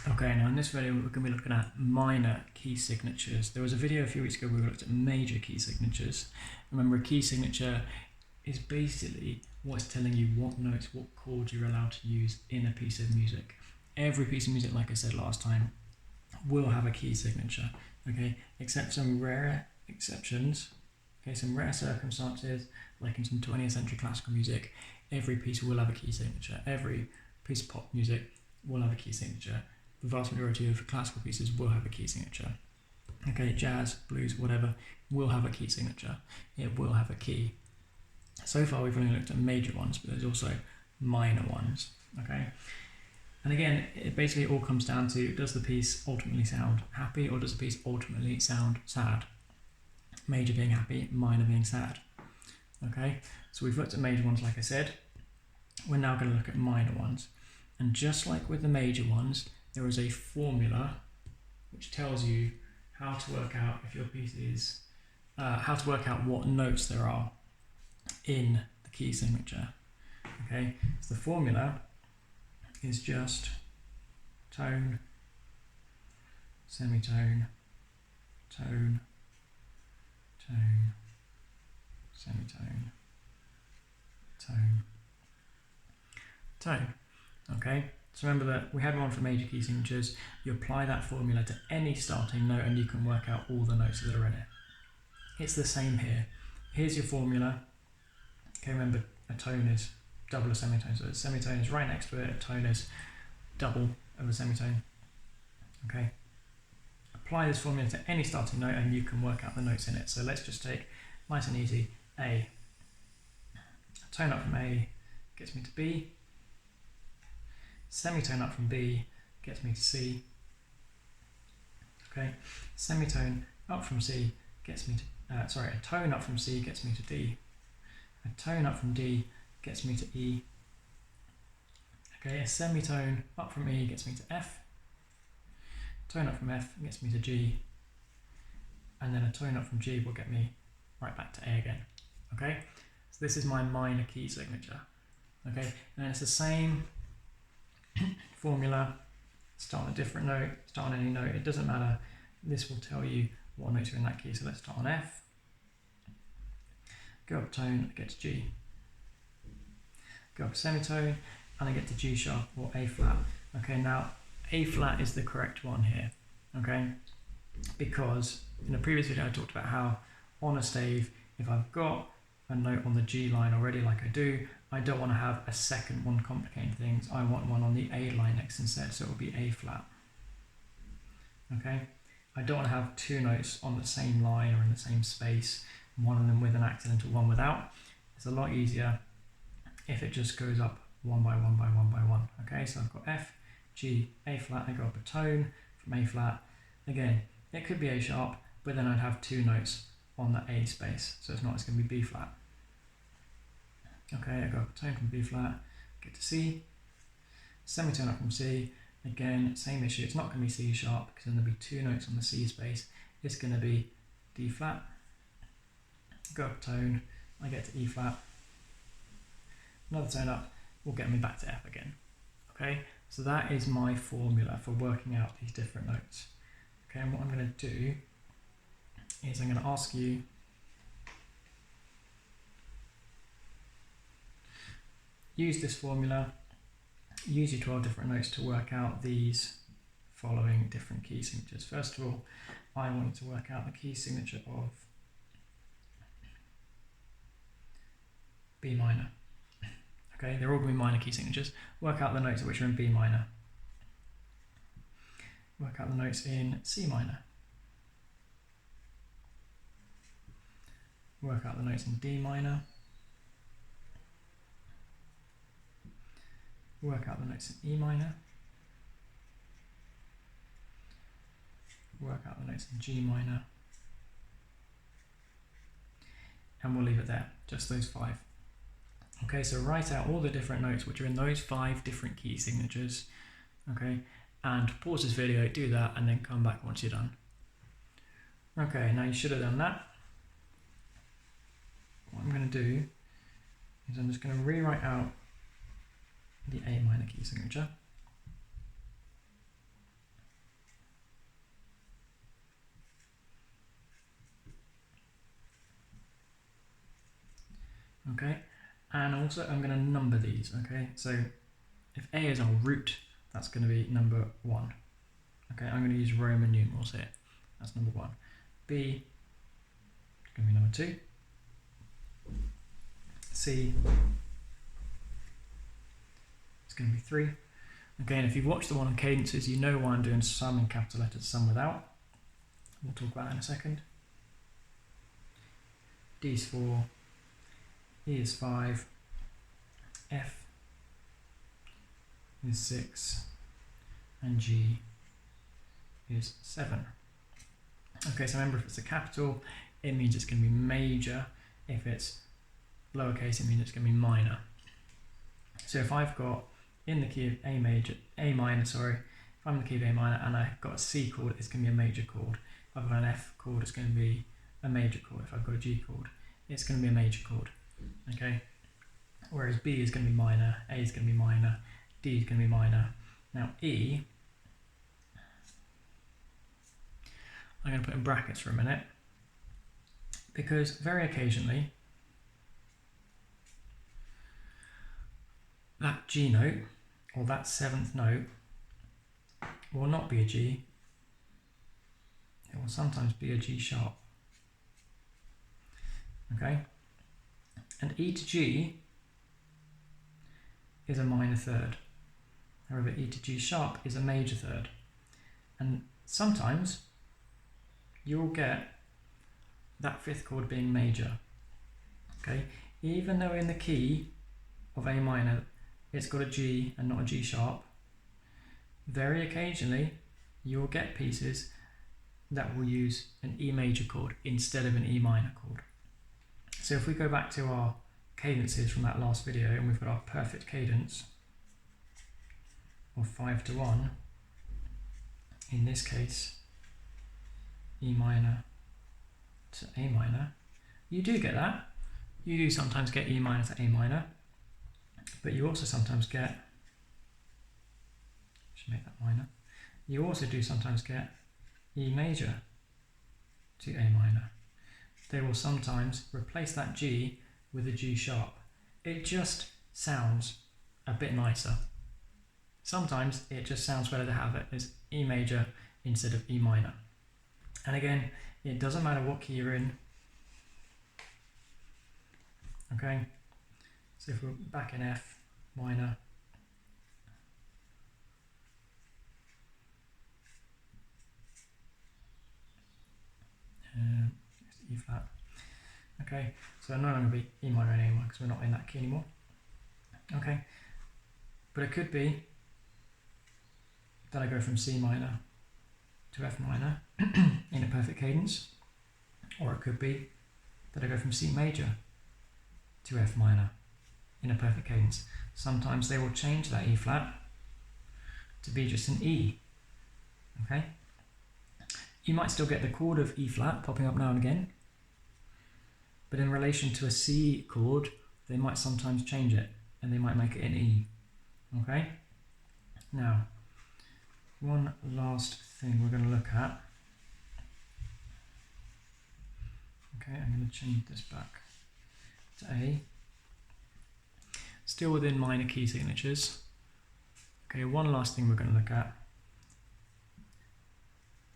Okay, now in this video we're going to be looking at minor key signatures. There was a video a few weeks ago where we looked at major key signatures. Remember, a key signature is basically what's telling you what notes, what chords you're allowed to use in a piece of music. Every piece of music, like I said last time, will have a key signature, okay, except some rare exceptions, okay, some rare circumstances, like in some 20th century classical music. Every piece will have a key signature. Every piece of pop music will have a key signature. The vast majority of classical pieces will have a key signature. Okay, jazz, blues, whatever, will have a key signature. It will have a key. So far we've only looked at major ones, but there's also minor ones, okay? And again, it basically all comes down to, does the piece ultimately sound happy or does the piece ultimately sound sad? Major being happy, minor being sad, okay? So we've looked at major ones, like I said. We're now going to look at minor ones. And just like with the major ones, there is a formula which tells you how to work out if your piece is, how to work out what notes there are in the key signature. Okay, so the formula is just tone, semitone, tone, tone, semitone, tone, tone. Okay, so remember that we had one for major key signatures. You apply that formula to any starting note and you can work out all the notes that are in it. It's the same here. Here's your formula. Okay, remember a tone is double a semitone, so a semitone is right next to it, a tone is double of a semitone. Okay, apply this formula to any starting note and you can work out the notes in it. So let's just take, nice and easy, A. A tone up from A gets me to B. Semitone up from B gets me to C. Okay, semitone up from C gets me to, a tone up from C gets me to D. A tone up from D gets me to E. Okay, a semitone up from E gets me to F. A tone up from F gets me to G. And then a tone up from G will get me right back to A again. Okay, so this is my minor key signature. Okay, and it's the same formula. Start on a different note, start on any note, it doesn't matter. This will tell you what notes are in that key. So let's start on F, go up a tone, I get to G, go up a semitone, and I get to G sharp or A flat. Okay, now A flat is the correct one here, okay? Because in a previous video I talked about how on a stave, if I've got a note on the G line already like I do, I don't want to have a second one complicating things. I want one on the A line next instead, so it will be A flat. Okay, I don't want to have two notes on the same line or in the same space, one of them with an accidental, one without. It's a lot easier if it just goes up one by one by one by one. Okay, so I've got F, G, A flat, I go up a tone from A flat. Again, it could be A sharp, but then I'd have two notes on the A space, so it's going to be B flat. Okay, I go up a tone from B flat, get to C, semitone up from C. Again, same issue, it's not going to be C sharp because then there'll be two notes on the C space. It's going to be D flat, go up a tone, I get to E flat, another tone up will get me back to F again. Okay, so that is my formula for working out these different notes. Okay, and what I'm going to do is I'm going to ask you use this formula, use your 12 different notes to work out these following different key signatures. First of all, I want you to work out the key signature of B minor. Okay, they're all going to be minor key signatures. Work out the notes which are in B minor. Work out the notes in C minor. Work out the notes in D minor. Work out the notes in E minor. Work out the notes in G minor. And we'll leave it there, just those 5. Okay, so write out all the different notes which are in those 5 different key signatures. Okay, and pause this video, do that, and then come back once you're done. Okay, now you should have done that. What I'm going to do is I'm just going to rewrite out the A minor key signature. And also I'm going to number these, okay? So if A is our root, that's going to be number 1. Okay, I'm going to use Roman numerals here. That's number 1. B is going to be number 2. C is going to be 3. Okay, and if you've watched the one on cadences, you know why I'm doing some in capital letters, some without. We'll talk about that in a second. D is 4. E is 5. F is 6. And G is 7. Okay, so remember, if it's a capital, it means it's going to be major. If it's lowercase, it means it's going to be minor. So if I've got in the key of A minor, if I'm in the key of A minor and I've got a C chord, it's going to be a major chord. If I've got an F chord, it's going to be a major chord. If I've got a G chord, it's going to be a major chord. Okay. Whereas B is going to be minor, A is going to be minor, D is going to be minor. Now E, I'm going to put in brackets for a minute, because very occasionally that G note, or that 7th note, will not be a G. It will sometimes be a G sharp. Okay? And E to G is a minor third. However, E to G sharp is a major third. And sometimes you'll get that 5th chord being major. Okay? Even though in the key of A minor it's got a G and not a G sharp, very occasionally you'll get pieces that will use an E major chord instead of an E minor chord. So if we go back to our cadences from that last video, and we've got our perfect cadence of 5-1, in this case E minor to A minor, you do get that. You do sometimes get E minor to A minor, but you also sometimes get, should make that minor, you also do sometimes get E major to A minor. They will sometimes replace that G with a G sharp. It just sounds a bit nicer. Sometimes it just sounds better to have it as E major instead of E minor. And again, it doesn't matter what key you're in. Okay, so if we're back in F minor, E flat. Okay, so I'm no longer be E minor and A minor because we're not in that key anymore. Okay, but it could be that I go from C minor to F minor in a perfect cadence, or it could be that I go from C major to F minor in a perfect cadence. Sometimes they will change that E flat to be just an E. Okay, you might still get the chord of E flat popping up now and again, but in relation to a C chord, they might sometimes change it and they might make it an E. Okay, now one last thing we're going to look at. Okay, I'm going to change this back to A. Still within minor key signatures. Okay, one last thing we're going to look at.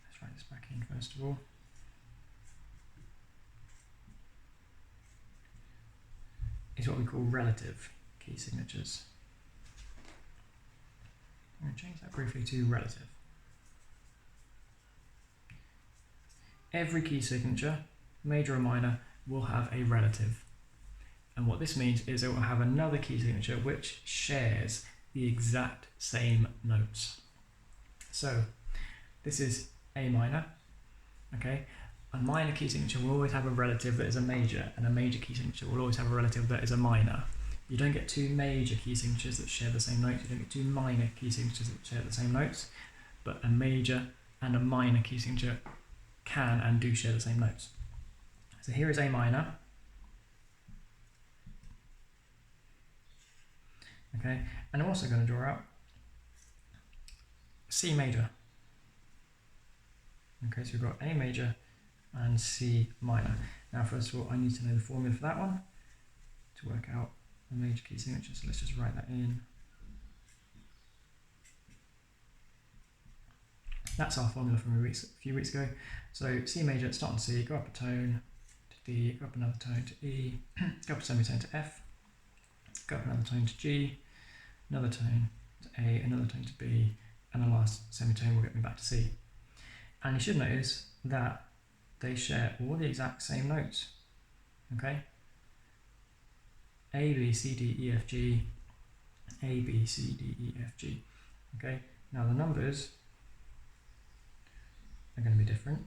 Let's write this back in first of all. Is what we call relative key signatures. I'm going to change that briefly to relative. Every key signature, major or minor, will have a relative. And what this means is it will have another key signature which shares the exact same notes. So this is A minor, okay? A minor key signature will always have a relative that is a major, and a major key signature will always have a relative that is a minor. You don't get two major key signatures that share the same notes, you don't get two minor key signatures that share the same notes, but a major and a minor key signature can and do share the same notes. So here is A minor. Okay, and I'm also going to draw out C major. Okay, so we've got A major and C minor. Now first of all, I need to know the formula for that one to work out a major key signature, so let's just write that in. That's our formula from a few weeks ago. So C major, start on C, go up a tone to D, go up another tone to E, go up a semitone to F, go up another tone to G, another tone to A, another tone to B, and the last semitone will get me back to C. And you should notice that they share all the exact same notes. Okay? A, B, C, D, E, F, G, A, B, C, D, E, F, G. Okay? Now the numbers are going to be different.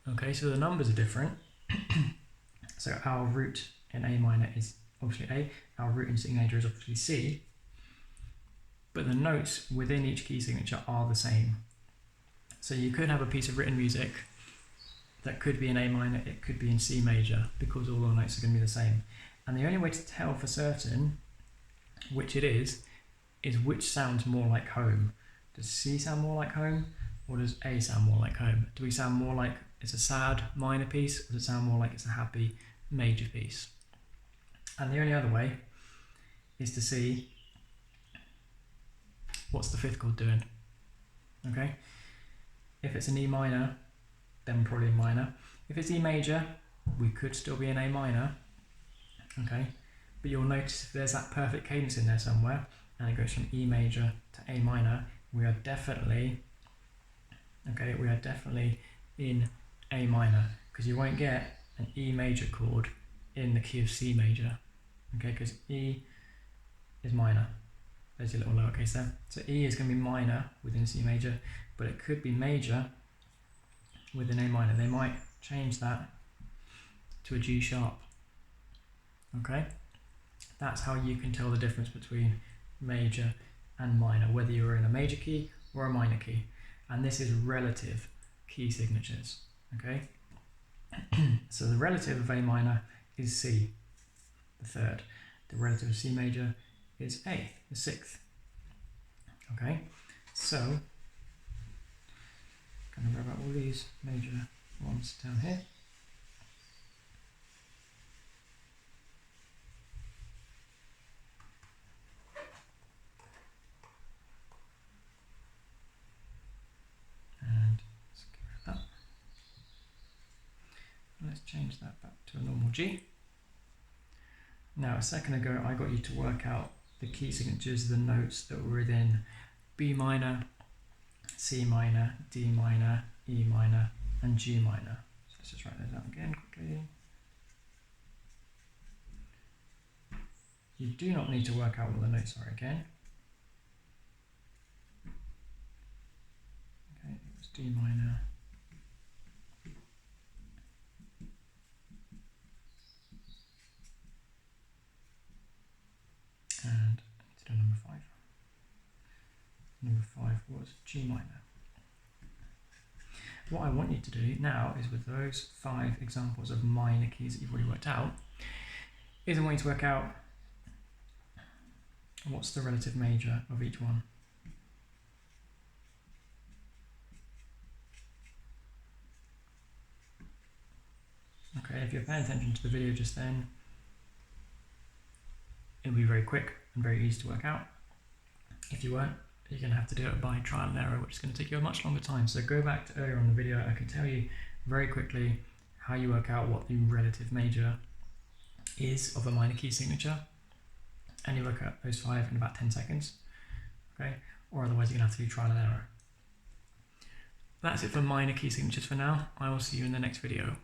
Okay, so the numbers are different. So our root in A minor is obviously A, our root in C major is obviously C, but the notes within each key signature are the same. So you could have a piece of written music that could be in A minor, it could be in C major, because all the notes are going to be the same. And the only way to tell for certain which it is which sounds more like home. Does C sound more like home, or does A sound more like home? Do we sound more like it's a sad minor piece, or does it sound more like it's a happy major piece? And the only other way is to see what's the fifth chord doing. Okay? If it's an E minor, then probably a minor. If it's E major, we could still be in A minor. Okay? But you'll notice if there's that perfect cadence in there somewhere, and it goes from E major to A minor, we are definitely in A minor, because you won't get an E major chord in the key of C major, okay, because E is minor. There's your little lowercase there. So E is going to be minor within C major, but it could be major within A minor. They might change that to a G sharp, okay? That's how you can tell the difference between major and minor, whether you're in a major key or a minor key. And this is relative key signatures, okay? So the relative of A minor is C, the third. The relative of C major is A, the sixth. Okay, so I'm going to grab out all these major ones down here. And let's get rid of that. Let's change that back to a normal G. Now, a second ago, I got you to work out the key signatures, the notes that were within B minor, C minor, D minor, E minor, and G minor. So let's just write those out again quickly. You do not need to work out what the notes are again. Okay, it was D minor. And to do number 5. Number 5 was G minor. What I want you to do now is, with those 5 examples of minor keys that you've already worked out, is I want you to work out what's the relative major of each one. Okay, if you're paying attention to the video just then, it'll be very quick and very easy to work out. If you weren't, you're going to have to do it by trial and error, which is going to take you a much longer time. So go back to earlier on the video. I can tell you very quickly how you work out what the relative major is of a minor key signature, and you work out those 5 in about 10 seconds. Okay, or otherwise you're going to have to do trial and error. That's it for minor key signatures for now. I will see you in the next video.